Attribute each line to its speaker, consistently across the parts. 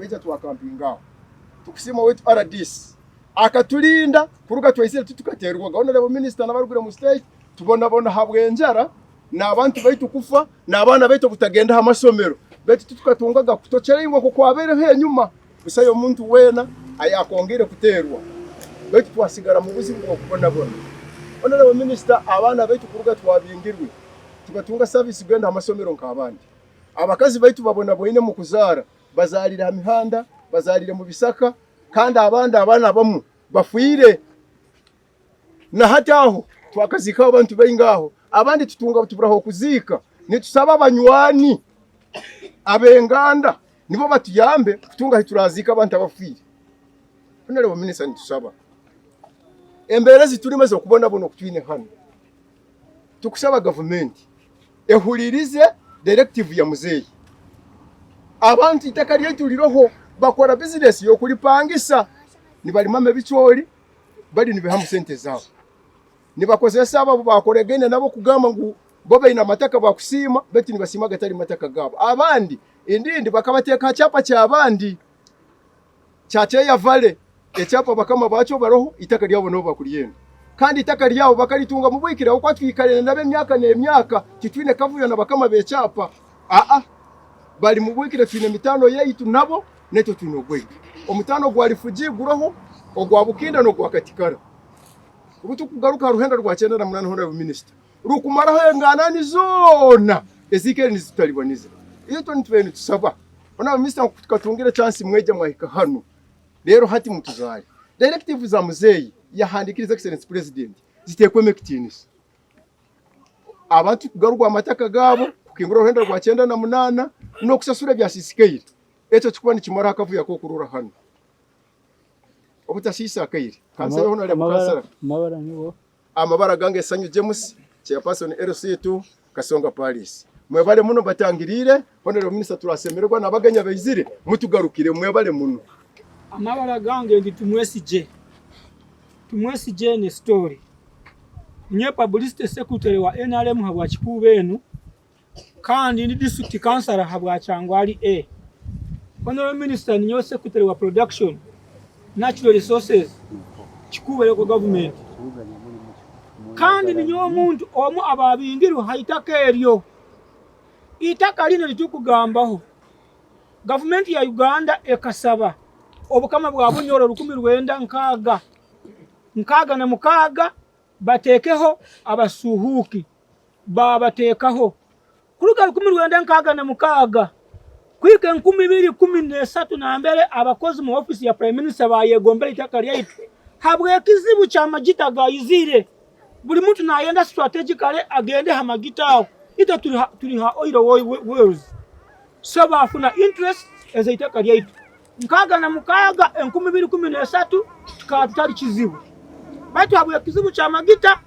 Speaker 1: tweja twakampingaho tukusima wetu RDC akatulinda kuruga twayisire tutukaterwa gahunda rabo minister n'abarugura mu state tubona habwenjara n'abantu baitu kufa n'abana baitu butagenda amasomero baitu tutukatungaga kutocera ingo kwabere he nyuma gusa yo muntu wena ayakongere kuterwa baitu twasigara mu buzima bwo kubona honorable minister abana baitu kuruga twabingirwe tugatunga service gwenda amasomero nk'abandi abakazi baitu babona boine mu kuzara bazarira imihanda bazarire mu bisaka kandi abana bamu bafuire na hataho twakazika abantu bayingaho abandi tutunga tuburaho kuzika nitusaba abanywani abenganda nibo batuyambe kutunga hiturazika abantu abafuire honorable minister nitusaba emberezi turimo zo kubona bono kutwine hano tukusaba government ehulirize directive ya muzeyi abantu itakari yituriroho bakora business yo kulipangisa nibalimame bichori bali nibihamu sente zabo nibakozesa abo bakoregene nabo kugamba ngu bobe ina mataka bakusima beti nibasima gatari mataka gabo abandi indindi bakabateka chapa cha abandi chache ya vale echapa bakama bacho baroho itakari yabo no bakuriyenda kandi itakari yabo bakaritunga mu bwikira uko twikarene nabe myaka n'emyaka titwine kavuyo na bakama becapa bali mu bwikira twine mitano yaitu nabo neto tunogweke omutano gwa refugee guroho ogwa bukinda no gwa katikara ubutu kugaruka ruhenda rwa 9 na 8 honorable minister rukumara hengana ni zona ezike ni zitalibaniza iyo to nitwe tusaba honorable minister kukatungira chance mweje mwahika hano rero hati mutuzari directive za muzeyi yahandikiriza excellence president zitekwe mekitinis abantu kugarugwa amataka gabo kukingura ruhenda rwa 9 na 8 no kusasura bya sisikeye eto chikuba ni kimara akavuya ko kurura hano obutasisa akaire kansera hono ale mukasara
Speaker 2: amabara nibo
Speaker 1: amabara gange Sanyu James chairperson LC2 Kasonga Paris mwebale muno batangirire hono minister turasemererwa nabaganya bayizire mutugarukire mwebale muno
Speaker 2: amabara gange ndi tumwesije ni story nye publicity secretary wa NRM habwa chikubenu kandi ni district councilor habwa Changwali A honorable minister ni secretary wa production natural resources chikubere ko government kandi ni muntu omu ababingiru haitaka eryo itaka lino litukugambaho government ya Uganda ekasaba obukama bwa bunyoro 19 nkaga na mukaga batekeho abasuhuki babatekaho kuruga 19 na mukaga kwike 2013 na mbere abakozi mu office ya prime minister bayegombera itaka lyaitu habwe kizibu cha magita gayizire buri muntu nayenda strategically agende hamagitaho ita turi ha oil wars so bafuna interest eza itaka lyaitu nkaga na mukaga 2013 tukatari kizibu batu habwe kizibu cha magita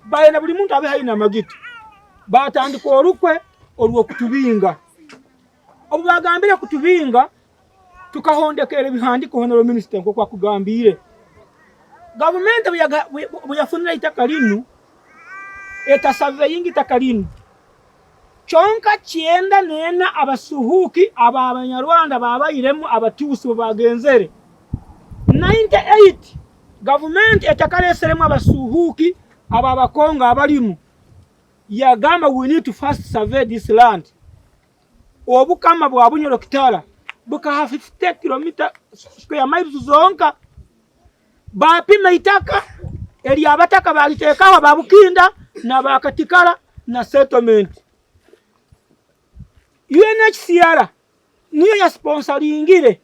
Speaker 2: bayena buri muntu abe hayina magita batandika orukwe olwo kutubinga obu bagambira kutubinga tukahondekera bihandiko honorable minister nko kwa kugambire government buyafunira itaka linu eta surveying itaka linu chonka chienda nena abasuhuki abanyarwanda babayiremu abatusi bagenzere 98 government etakareseremu abasuhuki ababakonga abalimu yagamba we need to first survey this land obukama bwa bunyoro kitala buka 50 km square miles zonka bapima itaka eli abataka balitekawa babukinda na bakatikala na settlement UNHCR niyo ya sponsoringire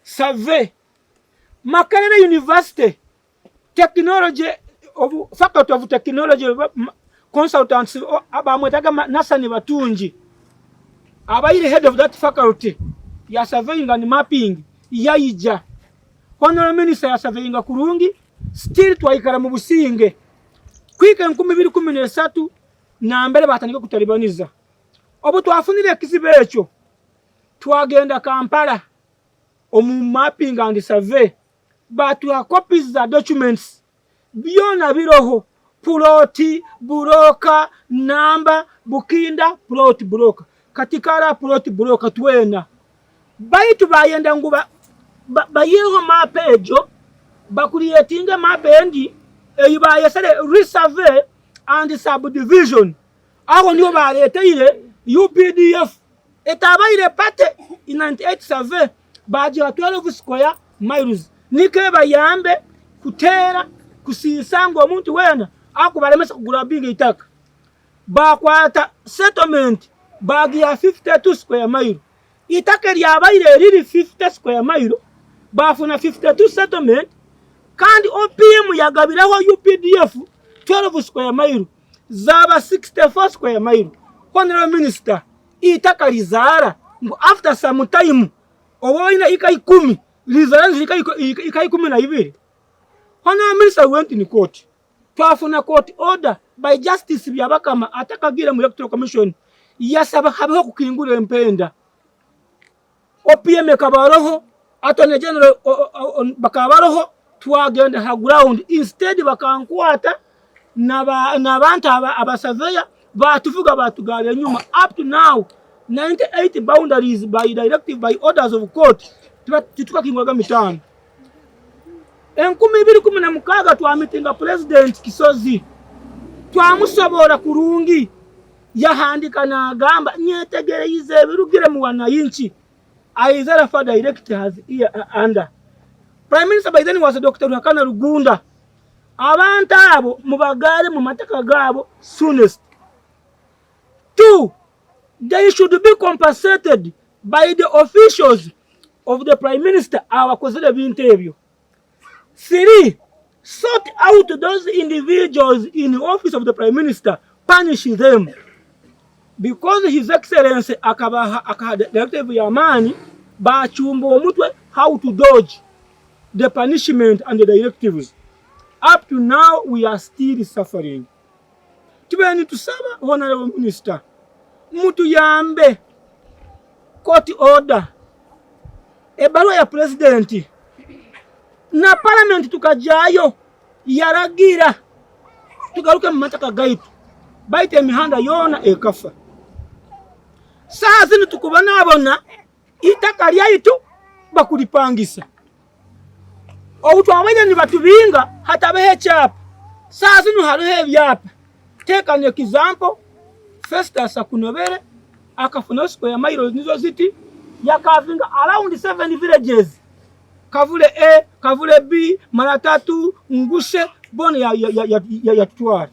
Speaker 2: survey Makerere University technology of faculty of technology consultants abamwetaga nasani batunji abayire head of that faculty ya surveying and mapping yaija honorable minister ya surveying kurungi still twaikara mu businge kwika 2013 na mbere batandika kutalibaniza obu twafunire kizibe echo twagenda Kampala omu mapping and survey batu copies za documents biona biroho ploti buroka namba bukinda plot broker katikara plot broker twena baitu bayenda nguba bayeho map ejo bakuriyetinga map endi eyo bayesere resurvey and subdivision aho niyo baleteire UPDF etabaire pate in 98 survey baje 12 square miles nike bayambe kutera kusisango omuntu wena akubalemesa kugura binga itaka bakwata settlement bagi ya 52 square mile itaka lyabaire riri 50 square mile bafuna 52 settlement kandi OPM yagabiraho UPDF 12 square mile zaba 64 square mile. Honorable Minister, itaka lizara after some time owoina ikai 10 lizara ikai 12. Honorable Minister went in court. Twafuna court order by Justice Byabakama atakagira mu Electoral Commission yasaba habeho kukingura empenda. OPM kabaroho Attorney General bakabaroho twagenda ha ground instead bakankwata n'abantu abasurveyor batuvuga batugale nyuma up to now 98 boundaries by directive by orders of court tukakingwaga mitano 2016 twamitinga President Kisozi twamusobora kurungi yahandika nagamba nyetegereize birugire mu wanayinchi aizara for director has here under Prime Minister by then was Dr. Ruhakana Rugunda abantu abo mubagale mu mataka gabo soonest. 2, they should be compensated by the officials of the Prime Minister abakozere bintu. 3, sort out those individuals in the office of the Prime Minister, punish them. Because His Excellency akaha directive ya mani bachumbo omutwe how to dodge the punishment and the directives. Up to now, we are still suffering. Tubeni tusaba, Honorable Minister, mutu yambe court order ebarua ya presidenti na parliament tukajayo yaragira tugaruke mu mataka gaitu baite emihanda yona ekafa. Saa zino tukubona abona itaka lyaitu bakulipangisa outwabanye ni batubinga hatabehe chapa. Saa zino hariho ebyapa. Take an example, Festus Akunobere akafuna square mile nizo ziti yakavinga around 7 villages. Kavule A, Kavule B, Maratatu, Ngushe, Bone ya Twari.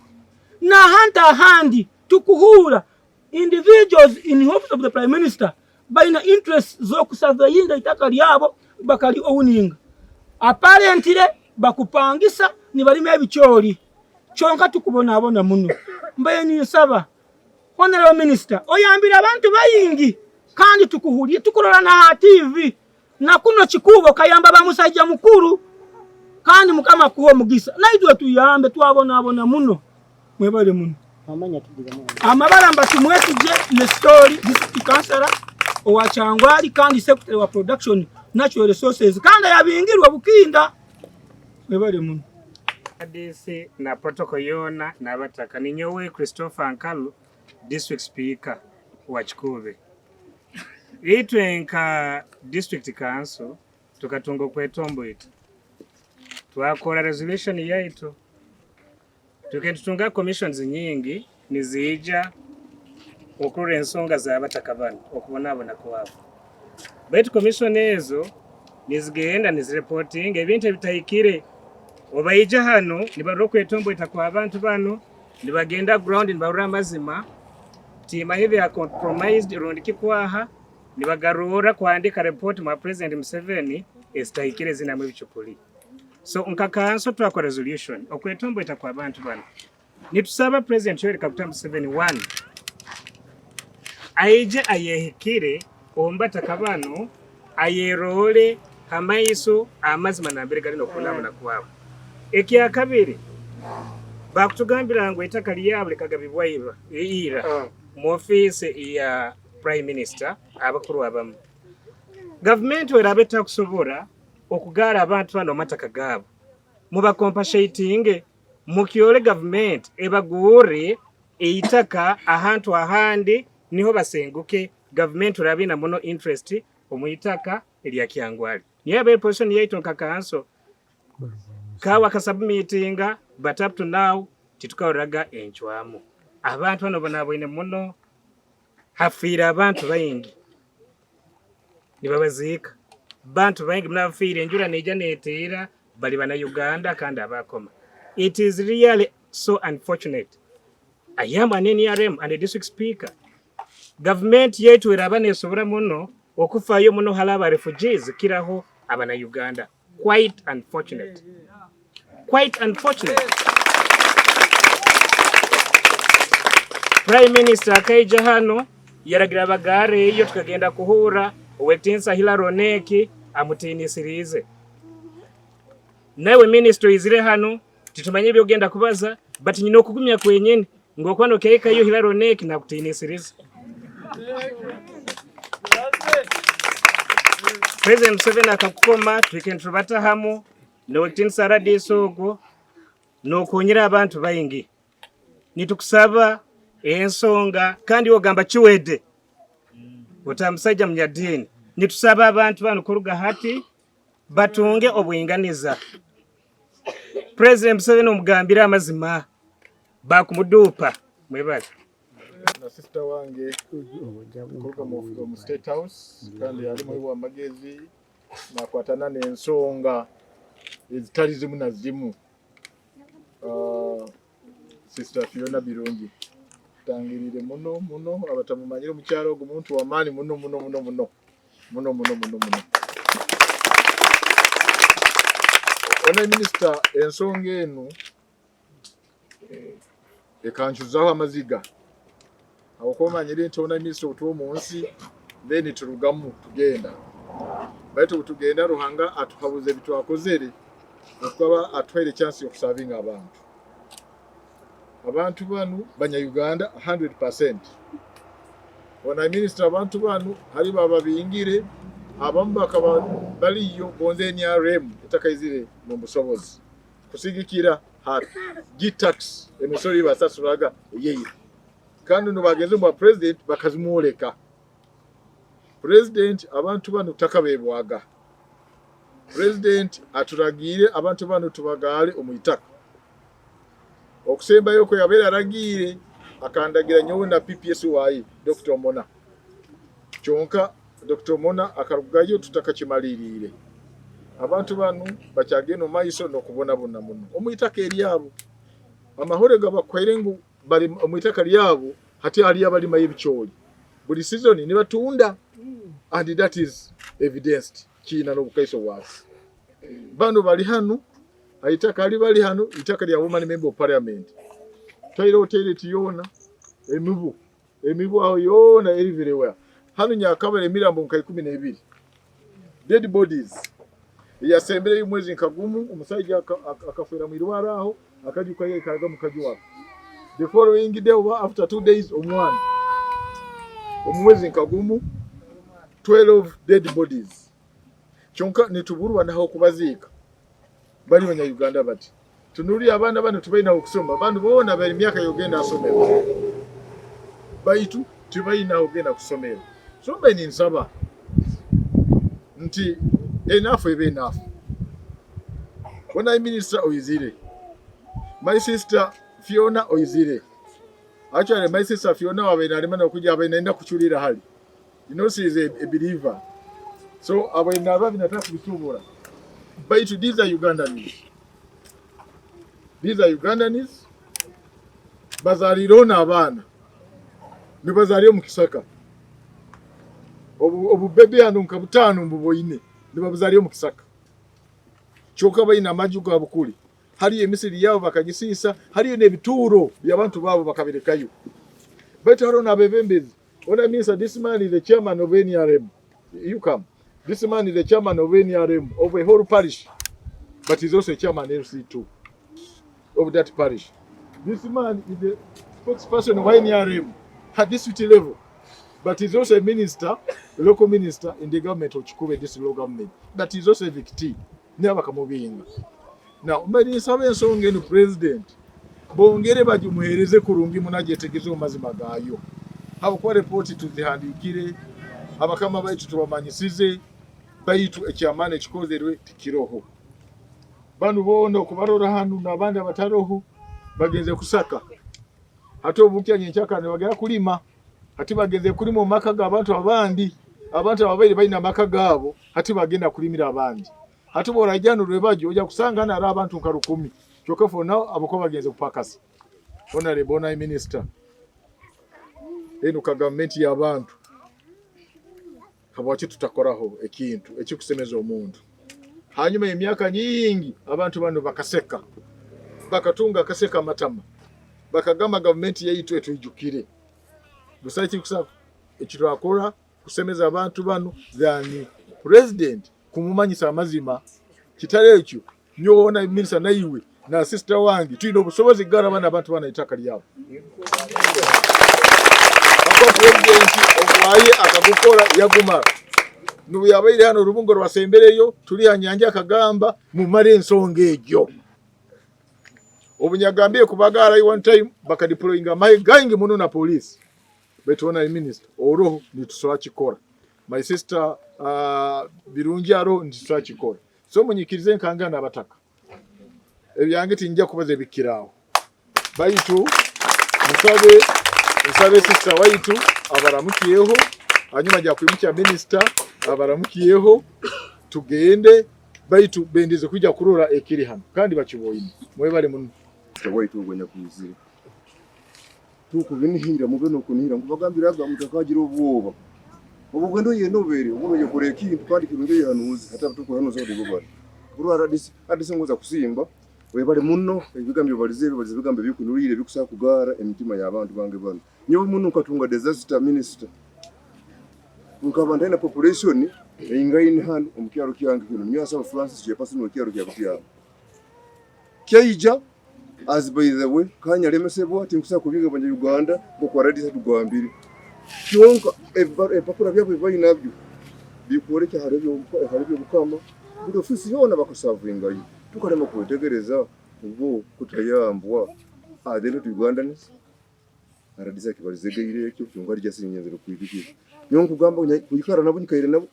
Speaker 2: Na hanta handi tukuhura individuals in the office of the Prime Minister baina interest zo kusurveyinga itaka lyabo bakali owning. Apparently bakupangisa ni balime ebichori chonka tukubona abona muno mbaye ni nsaba Honorable Minister oyambira abantu bayingi kandi tukuhuriye tukurora na TV na kuno chikubo kayamba bamusajja mukuru kandi mukama kuho mugisa naidwe tuyambe twabona muno mwebale muno amanya tudiga muno amabaramba tumwetuje ne story district councilor owachangwali kandi secretary wa production natural resources kandi yabingirwa bukinda mwebale muno
Speaker 3: DC na protocol yona na bataka ninyowe Christopher Nkalu district speaker wa Chikube itwenka district council tukatunga kwetombo itu twakora resolution yaitu tukentunga commissions nyingi nizija okure ensonga za batakabana okubona abona kwabo baitu commission ezo nizigenda nizireporting ebintu bitayikire obayija hano nibaro kwetombo itakwa abantu bano nibagenda ground nibarura mazima tima hivi ya compromised rondiki kwaha nibagarura kuandika report ma President Museveni estahikire zina mu bichukuli. So nkakanso twakwa resolution okwetombo itakwa abantu bano nitusaba President Yoweri Kaguta Museveni 1 aije ayehikire ombata kabano ayerole hamaiso amazima na mbere galino kulabona kwabo. Ekia kabiri bakutugambira ngo itaka lyabo likagabibwa ira mu office ya Prime Minister abakuru abamu government werabeta kusobora okugara abantu bano mataka gabo muba compensating mukiole government ebagure eitaka ahantu ahandi niho basenguke government urabina muno interest omuyitaka erya Kyangwali niye abe position yaitu nka kanso kawa kasubmitinga but up to now titukaoraga enchwamu abantu bano bonabwine muno hafiira abantu bayingi nibabaziika bantu bayingi munafiira enjura neija neteera bali bana Uganda kandi abakoma. It is really so unfortunate. I am an NRM and a district speaker. Government yetu eraba nesobora muno okufaayo muno halaba refugees kiraho abana Uganda. Quite unfortunate. Quite unfortunate. Prime Minister akaija hano yaragira bagare iyo tukagenda kuhura Uwetinsa Hilary Oneki amutinisirize. Nawe ministry izire hano titumanye byogenda kubaza but nyino okugumya kwenyene ngokwano keeka yo Hilary Oneki na kutinisirize. President Museveni akakukoma twikentubata hamo n'Uwetinsa Radisogo n'okunyira abantu bayingi. Nitukusaba ensonga kandi ogamba kiwedde. Utamusajja munyadini nitusaba abantu bano kuruga hati batunge obuyinganiza. President Museveni omugambira amazima bakumudupa mwebali
Speaker 4: na sister wange kuruga mu State House kandi yali mu amagezi nakwatana n'ensonga ezitali zimu na zimu. Sister Fiona Birungi tangirire muno abatamumanyire mu kyalo omuntu wamaani muno. Ona minister ensonga eno ekanchuzaho amaziga awokomanyire nti ona minister otuwo munsi then turugamu tugenda baitu tugenda Ruhanga atuhabuze bitwakozere okaba atwere chance yokusavinga abantu banu banya Uganda 100%. Ona minister abantu banu hari baba bingire abamu bakaba baliyo bonze NRM etakayizire mu busobozi kusigikira gitax emisori basasuraga yeye kandi no bagenze mu president bakazimuleka. President abantu banu takabebwaga. President aturagire abantu banu tubagale omuyitaka okusemba yoko yabera aragire akandagira nyowe na PPS wayi Dr. Mona chonka Dr. Mona akarugayo tutakakimalirire abantu banu bakyageno maiso nokubona muno omuyitaka eryabo amahore gabakwerengu bali omuyitaka lyabo hati ali abali mayibicholi buli season ni batunda and that is evidenced kina no bukaiso wasi bano bali hanu aitaka ali bali hanu itaka lya woman member of parliament twaire hotel tiyona emibu aho yona everywhere hanu nyakabale mirambo nkai 12 dead bodies yasembere mwezi nkagumu umusajja akafera mwirwara aho akajuka yeye kaga mukajwa the following day after 2 days omwana omwezi nkagumu 12 dead bodies chonka nituburwa naho kubazika bali banya Uganda bati tunuri abana bano tubaina okusoma bandu boona bali myaka yogenda asomera baitu tubaina ogenda kusomera so beni nsaba nti enough ebe enough. When I minister Oizire, my sister Fiona Oizire, actually my sister Fiona wabenarimana okuja abainaenda kuchulira hali. You know she is a believer. So abainaba binataka kubitubura. But these are Ugandans. These are Ugandans. Bazarirona abana. Ni bazariyo mukisaka. Obu bebe anu nkabutanu mbuboine. Ni bazariyo mukisaka. Choka baina majuga abukuli. Hari emisiri yabo bakagisisa, hari nebituro byabantu babo bakabirekayo. But harona bebembezi. What I mean is this man is the chairman of NRM. You come. This man is the chairman of NRM of a whole parish, but he's also a chairman FC2 of that parish. This man is the spokesperson of NRM at this city level, but he's also a minister, a local minister in the government of Chikube, this local government. But he's also a victim. Never come over here. Now, but in some song in the president, bongere bajumuhereze kurungi munajetegezo mazima gayo. Have quite reported to the handikire abakama baitu tubamanyisize baitu ekyamaani ekikozerwe tikiroho. Bano boona okubarora hano n'abandi abataroho bagenze kusaka. Ate obukya nyenkyaka ne bagera kulima. Ati bagenze kulima mu maka g'abantu abandi. Abantu ababaire balina amaka gaabo ati bagenda kulimira abandi. Ati borajjano lwe bajo ojja kusanga nari abantu nka 10. Kyokka fonna abako bagenze kupakasa. Honorable Minister. Eno ka gavumenti y'abantu. Habwaki tutakoraho ekintu ekikusemeza omuntu. Hanyuma emyaka nyingi abantu bano bakaseka. Bakatunga akaseka amatama. Bakagamba gavumenti yaitu etujukire. Busaki kusaba ekitwakora kusemeza abantu bano zani president kumumanyisa amazima kitale ekyo nyona minister naiwe na sister wangi tulina obusobozi gara bana abantu bana itaka lyabo. Ako president obwaye akagukora yaguma nubu yabaire hano rubungo rwasembereyo tuli anyanja akagamba mu mare ensonga ejo obunyagambiye kubagara one time bakadeployinga mai gangi muno na police betona minister oroho nitusola kikora my sister birungi aro nitusola kikora so munyikirize nkangana abataka ebyange tinjja kubaze bikirawo baitu musabe sister waitu abaramukiyeho hanyuma jya kwimukya minister abaramukiyeho tugende baitu bendize kujya kurora ekiri hano kandi bakiboyine mwe bari muno
Speaker 1: waitu gwenya kuzira tukubinihira mubeno kunihira ngubagambira ga mutakagira ubwoba ubugendo yenobere ubumenye kore kintu kandi kirunge yanuzi hata tuko hano zo dibobara urara adise ngoza kusimba we bari muno ibigambo balize bigambo bikunurire bikusaka kugara emitima y'abantu bange bano nyo muno ukatunga disaster minister ukabanda na population ingaini hano umukyaro kyange kino nyo asa Francis Jefferson okyaro kyabutya kyeija as by the way kanya lemesebo ati nkusa kubiga banje Uganda boko radisa tugambiri kyonka epakura byabo bayinabyo bikoreke harabyo bukama buri ofisi yona bakusavinga yi tukarema kutegereza ubwo kutayambwa adene Uganda nese aradisa kibalizegire ekyo cyonga rya sinyenzero kwidikira nyonko gamba kuyikara nabo nyikaire nabo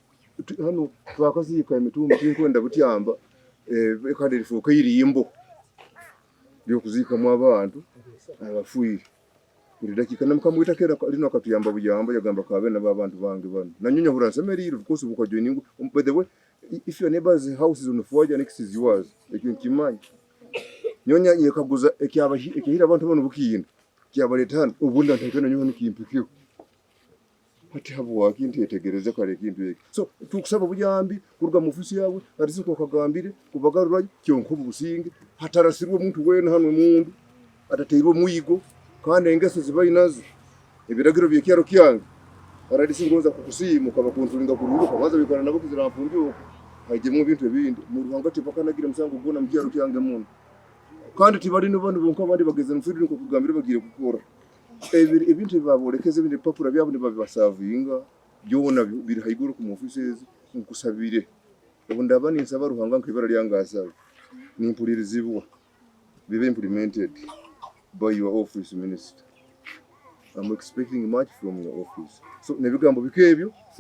Speaker 1: hano twakazi kayimitumba kwenda butyamba kandi rifuka irimbo byo kuzika mu abantu abafuire buri dakika namukamwita kera lino akatuyamba bujamba yagamba kabe n'abantu bange bano nanyunya huransemeriro because uko joining by the way if your neighbor's house is on fire next is yours ekinkimanyi nyonya yekaguza ekihira abantu bano bukinda kyabaletana ubunda ntakena nyonya nikimpikyo ati habo wakintu yetegereze kare kintu yeke so tukusaba bujambi kuruga mu ofisi yawe arisi ko kagambire kubagarura cyonko businge hatarasirwe umuntu wena hano mundu atateirwe muyigo kandi engeso zibayinazo ebiragiro byekyaro kyange arisi ngoza kukusimu kaba kuntulinga kururuka baza bikana nabo kizirafundiyo hajyemo ibintu ebindi mu ruhanga tipakanagira musango gona mu kyaro kyange mundu kandi tibali no bantu bonka bandi bageze mfiri nko kugambire bagire gukora ibintu baborekeze ibindi papura byabo babibasavinga byona biri hayiguru ku offices nkusabire ubundi abani nsaba ruhanga nkibara lyangasa ni impulirizibwa bibe implemented by your office minister. I'm expecting much from your office so nebigambo bikebyo